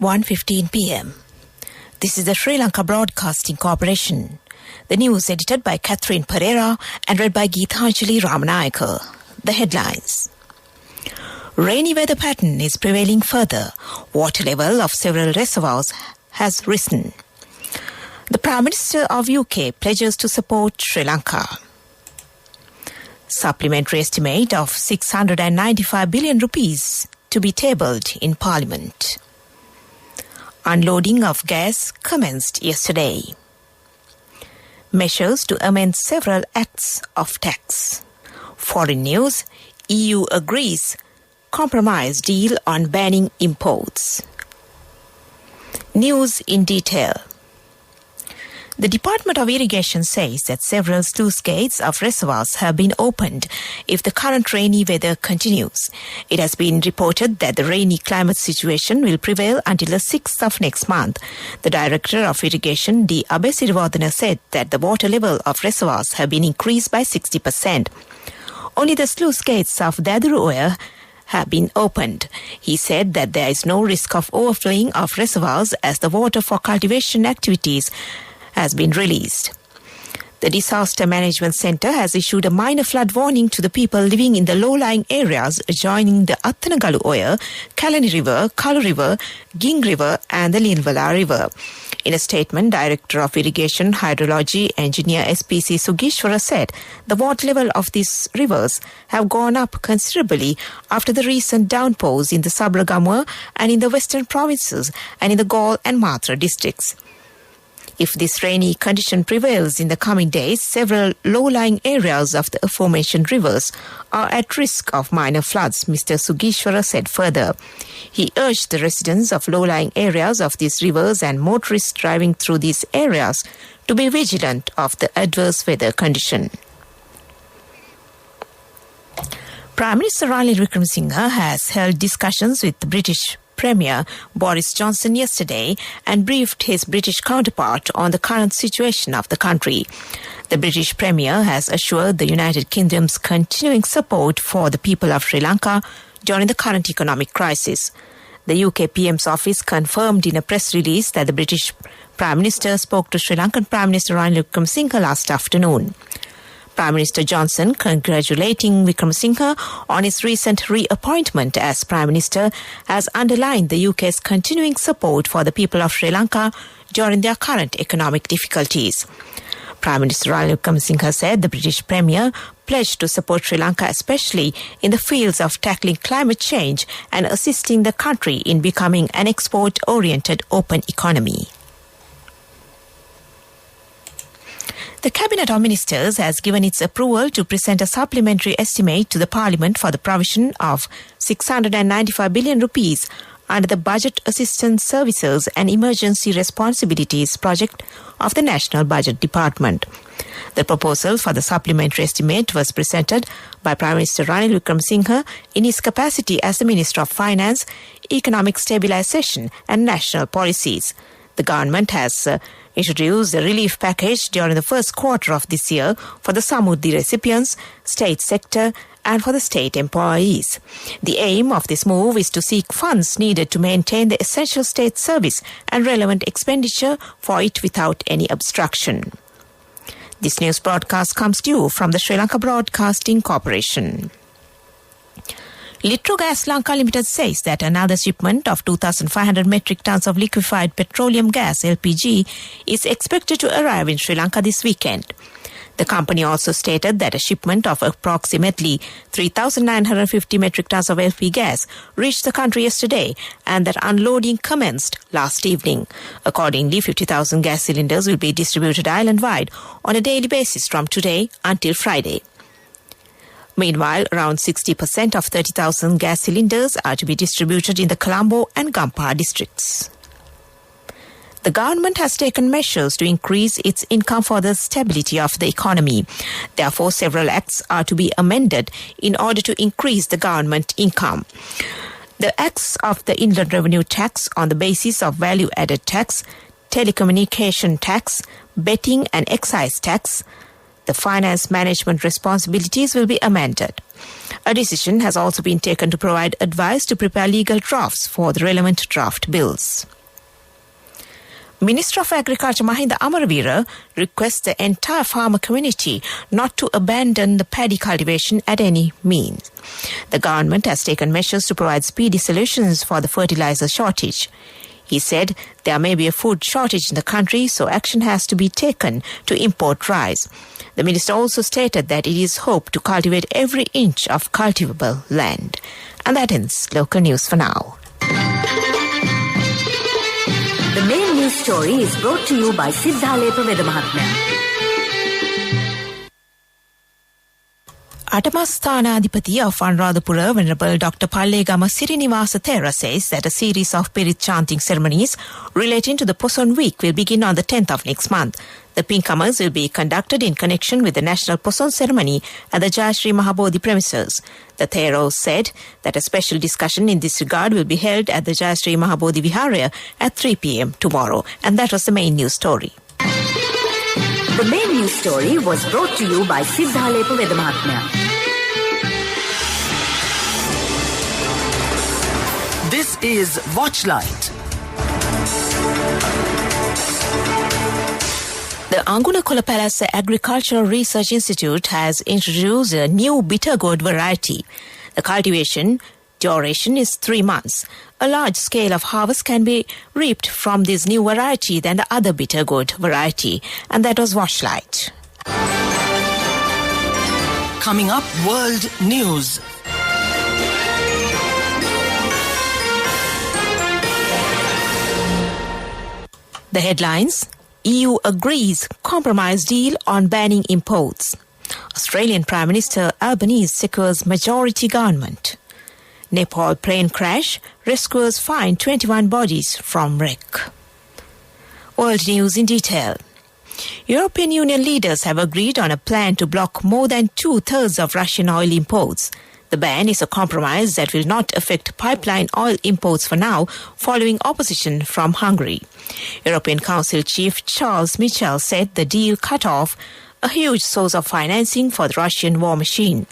1:15 p.m. This is the Sri Lanka Broadcasting Corporation. The news edited by Catherine Pereira and read by Geethanjali Ramanayaka. The headlines. Rainy weather pattern is prevailing further. Water level of several reservoirs has risen. The Prime Minister of UK pledges to support Sri Lanka. Supplementary estimate of 695 billion rupees to be tabled in Parliament. Unloading of gas commenced yesterday. Measures to amend several acts of tax. Foreign news, EU agrees compromise deal on banning imports. News in detail. The Department of Irrigation says that several sluice gates of reservoirs have been opened if the current rainy weather continues. It has been reported that the rainy climate situation will prevail until the 6th of next month. The Director of Irrigation, D. Abesirivardhana, said that the water level of reservoirs have been increased by 60%. Only the sluice gates of Daduruoya have been opened. He said that there is no risk of overflowing of reservoirs as the water for cultivation activities has been released. The Disaster Management Centre has issued a minor flood warning to the people living in the low-lying areas adjoining the Attanagalu Oya, Kalani River, Kalu River, Ging River and the Linvala River. In a statement, Director of Irrigation Hydrology Engineer SPC Sugishwara said the water level of these rivers have gone up considerably after the recent downpours in the Sabragamua and in the western provinces and in the Galle and Mathura districts. If this rainy condition prevails in the coming days, several low-lying areas of the aforementioned rivers are at risk of minor floods, Mr. Sugishwara said further. He urged the residents of low-lying areas of these rivers and motorists driving through these areas to be vigilant of the adverse weather condition. Prime Minister Ranil Wickremesinghe has held discussions with the British Premier Boris Johnson yesterday and briefed his British counterpart on the current situation of the country. The British Premier has assured the United Kingdom's continuing support for the people of Sri Lanka during the current economic crisis. The UK PM's office confirmed in a press release that the British Prime Minister spoke to Sri Lankan Prime Minister Ranil Wickremesinghe last afternoon. Prime Minister Johnson congratulating Wickremesinghe on his recent reappointment as Prime Minister has underlined the UK's continuing support for the people of Sri Lanka during their current economic difficulties. Prime Minister Ranil Wickremesinghe said the British Premier pledged to support Sri Lanka especially in the fields of tackling climate change and assisting the country in becoming an export-oriented open economy. The Cabinet of Ministers has given its approval to present a supplementary estimate to the Parliament for the provision of 695 billion rupees under the Budget Assistance Services and Emergency Responsibilities project of the National Budget Department. The proposal for the supplementary estimate was presented by Prime Minister Ranil Wickremesinghe in his capacity as the Minister of Finance, Economic Stabilisation and National Policies. The government has introduced a relief package during the first quarter of this year for the Samurdhi recipients, state sector and for the state employees. The aim of this move is to seek funds needed to maintain the essential state service and relevant expenditure for it without any obstruction. This news broadcast comes to you from the Sri Lanka Broadcasting Corporation. Litrogas Lanka Limited says that another shipment of 2,500 metric tons of liquefied petroleum gas LPG is expected to arrive in Sri Lanka this weekend. The company also stated that a shipment of approximately 3,950 metric tons of LP gas reached the country yesterday and that unloading commenced last evening. Accordingly, 50,000 gas cylinders will be distributed island-wide on a daily basis from today until Friday. Meanwhile, around 60% of 30,000 gas cylinders are to be distributed in the Colombo and Gampar districts. The government has taken measures to increase its income for the stability of the economy. Therefore, several acts are to be amended in order to increase the government income. The acts of the Inland Revenue Tax on the basis of value-added tax, telecommunication tax, betting and excise tax, the finance management responsibilities will be amended. A decision has also been taken to provide advice to prepare legal drafts for the relevant draft bills. Minister of Agriculture Mahinda Amaravira requests the entire farmer community not to abandon the paddy cultivation at any means. The government has taken measures to provide speedy solutions for the fertilizer shortage. He said there may be a food shortage in the country, so action has to be taken to import rice. The minister also stated that it is hoped to cultivate every inch of cultivable land. And that ends local news for now. The main news story is brought to you by Siddhalepa Vedamahatmya. Atamasthanaadhipati of Anuradhapura, Venerable Dr. Pallegama Sirinivasa Thera says that a series of Pirit chanting ceremonies relating to the Poson Week will begin on the 10th of next month. The Pinkamas will be conducted in connection with the National Poson Ceremony at the Jayashree Mahabodhi premises. The Theros said that a special discussion in this regard will be held at the Jayashree Mahabodhi Viharya at 3 p.m. tomorrow. And that was the main news story. The main news story was brought to you by Siddhalepa Vedamahatmya. This is Watchlight. The Angunakola Palace Agricultural Research Institute has introduced a new Bitter Gourd variety. The cultivation duration is 3 months. A large scale of harvest can be reaped from this new variety than the other Bitter Gourd variety. And that was Watchlight. Coming up, World News. The headlines: EU agrees compromise deal on banning imports. Australian Prime Minister Albanese secures majority government. Nepal plane crash, rescuers find 21 bodies from wreck. World news in detail. European Union leaders have agreed on a plan to block more than 2/3 of Russian oil imports. The ban is a compromise that will not affect pipeline oil imports for now, following opposition from Hungary. European Council Chief Charles Michel said the deal cut off a huge source of financing for the Russian war machine.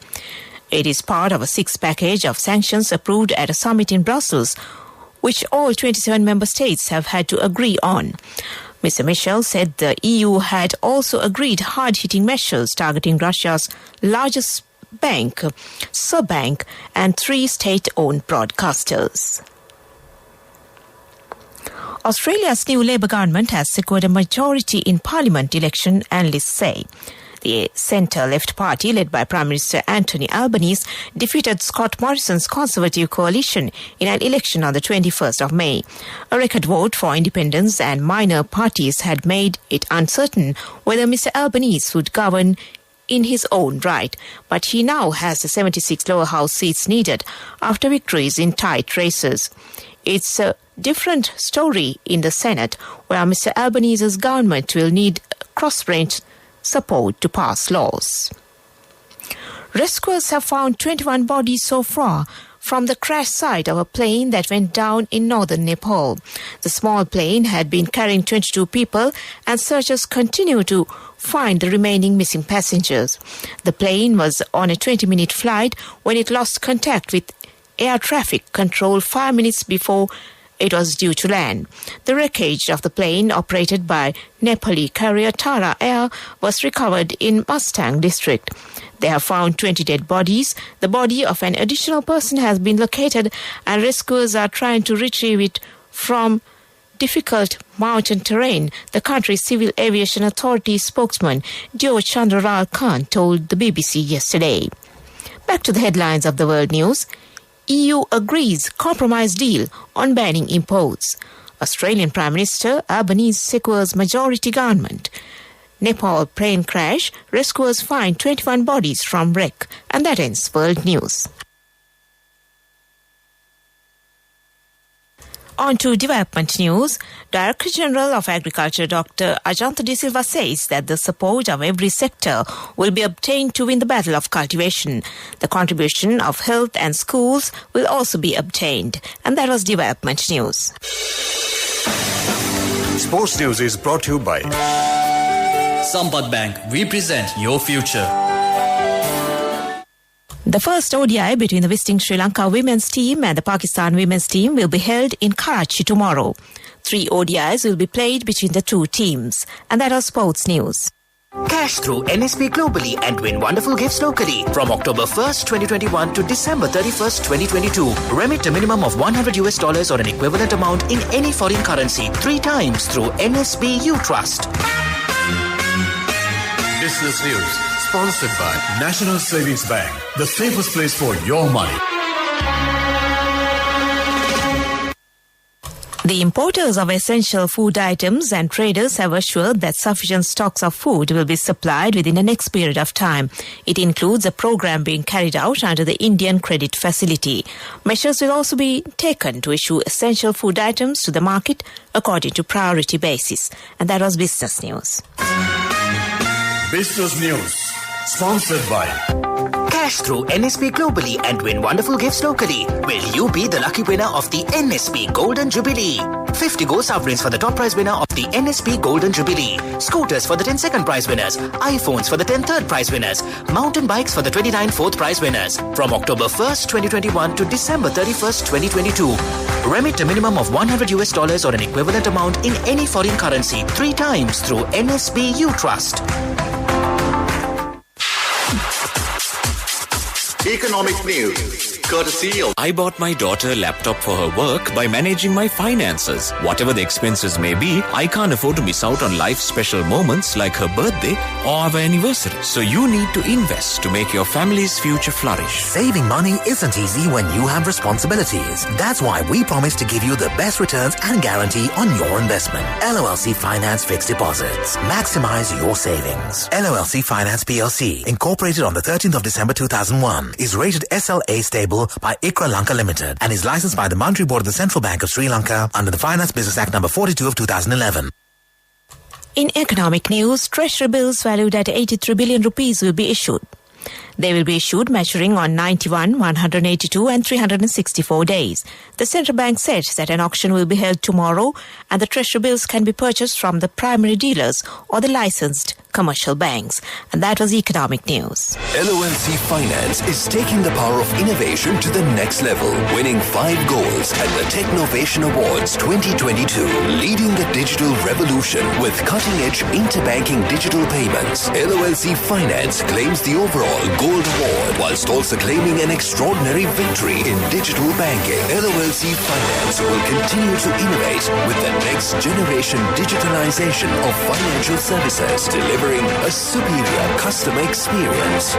It is part of a 6th package of sanctions approved at a summit in Brussels, which all 27 member states have had to agree on. Mr. Michel said the EU had also agreed hard-hitting measures targeting Russia's largest bank, Subbank, and 3 state-owned broadcasters. Australia's new Labour government has secured a majority in Parliament election, analysts say. The centre-left party, led by Prime Minister Anthony Albanese, defeated Scott Morrison's Conservative coalition in an election on the 21st of May. A record vote for independents and minor parties had made it uncertain whether Mr. Albanese would govern in his own right, but he now has the 76 lower house seats needed after victories in tight races. It's a different story in the Senate, where Mr. Albanese's government will need cross-branch support to pass laws. Rescuers have found 21 bodies so far from the crash site of a plane that went down in northern Nepal. The small plane had been carrying 22 people, and searchers continue to find the remaining missing passengers. The plane was on a 20-minute flight when it lost contact with air traffic control 5 minutes before it was due to land. The wreckage of the plane, operated by Nepali carrier Tara Air, was recovered in Mustang district. They have found 20 dead bodies. The body of an additional person has been located, and rescuers are trying to retrieve it from difficult mountain terrain, the country's Civil Aviation Authority spokesman Dio Chandralal Khan told the BBC yesterday. Back to the headlines of the world news. EU agrees compromise deal on banning imports. Australian Prime Minister Albanese secures majority government. Nepal plane crash, rescuers find 21 bodies from wreck. And that ends world news. On to development news. Director General of Agriculture Dr. Ajanta De Silva says that the support of every sector will be obtained to win the battle of cultivation. The contribution of health and schools will also be obtained. And that was development news. Sports news is brought to you by Sampath Bank. We present your future. The first ODI between the visiting Sri Lanka women's team and the Pakistan women's team will be held in Karachi tomorrow. 3 ODIs will be played between the two teams. And that was sports news. Cash through NSP globally and win wonderful gifts locally. From October 1st, 2021 to December 31st, 2022. Remit a minimum of $100 or an equivalent amount in any foreign currency 3 times through NSB U Trust. Business News, sponsored by National Savings Bank, the safest place for your money. The importers of essential food items and traders have assured that sufficient stocks of food will be supplied within the next period of time. It includes a program being carried out under the Indian Credit Facility. Measures will also be taken to issue essential food items to the market according to priority basis. And that was Business News. Business News, sponsored by Cash through NSP globally and win wonderful gifts locally. Will you be the lucky winner of the NSP Golden Jubilee? 50 gold sovereigns for the top prize winner of the NSP Golden Jubilee. Scooters for the 10 second prize winners. iPhones for the 10 third prize winners. Mountain bikes for the 29 fourth prize winners. From October 1st, 2021 to December 31st, 2022. Remit a minimum of $100 or an equivalent amount in any foreign currency 3 times through NSB U Trust. Economic news, courtesy of... I bought my daughter a laptop for her work by managing my finances. Whatever the expenses may be, I can't afford to miss out on life's special moments like her birthday or our anniversary. So you need to invest to make your family's future flourish. Saving money isn't easy when you have responsibilities. That's why we promise to give you the best returns and guarantee on your investment. LOLC Finance Fixed Deposits. Maximize your savings. LOLC Finance PLC, incorporated on the 13th of December 2001. Is rated SLA stable by ICRA Lanka Limited and is licensed by the Monetary Board of the Central Bank of Sri Lanka under the Finance Business Act number 42 of 2011. In economic news, treasury bills valued at 83 billion rupees will be issued. They will be issued maturing on 91, 182 and 364 days. The central bank said that an auction will be held tomorrow and the treasury bills can be purchased from the primary dealers or the licensed commercial banks. And that was economic news. LOLC Finance is taking the power of innovation to the next level, winning 5 golds at the Technovation Awards 2022, leading the digital revolution with cutting-edge interbanking digital payments. LOLC Finance claims the overall Gold Award, whilst also claiming an extraordinary victory in digital banking. LOLC Finance will continue to innovate with the next generation digitalization of financial services, delivering a superior customer experience.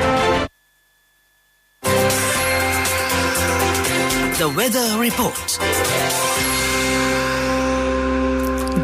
The weather report.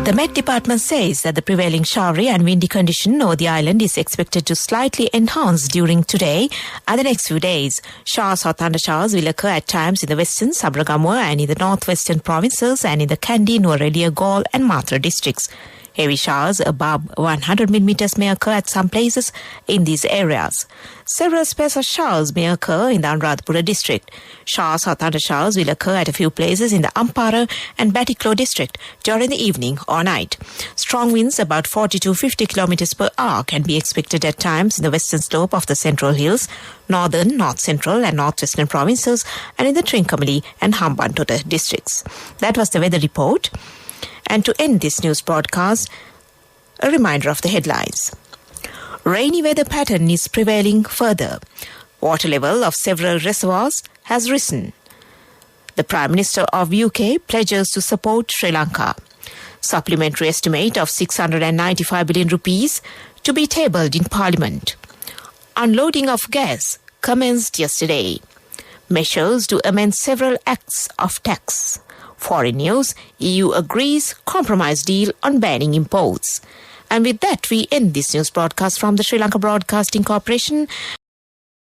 The Met Department says that the prevailing showery and windy condition over the island is expected to slightly enhance during today and the next few days. Showers or thundershowers will occur at times in the western, Sabragamua and in the northwestern provinces and in the Kandy, Nuwara, Galle and Matra districts. Heavy showers above 100 millimeters may occur at some places in these areas. Several sparse showers may occur in the Anuradhapura district. Showers or thundershowers will occur at a few places in the Ampara and Batiklo district during the evening or night. Strong winds about 40 to 50 kilometers per hour can be expected at times in the western slope of the Central Hills, northern, north central and northwestern provinces and in the Trincomalee and Hambantota districts. That was the weather report. And to end this news broadcast, a reminder of the headlines. Rainy weather pattern is prevailing further. Water level of several reservoirs has risen. The Prime Minister of UK pledges to support Sri Lanka. Supplementary estimate of 695 billion rupees to be tabled in Parliament. Unloading of gas commenced yesterday. Measures to amend several acts of tax. Foreign news, EU agrees compromise deal on banning imports. And with that, we end this news broadcast from the Sri Lanka Broadcasting Corporation.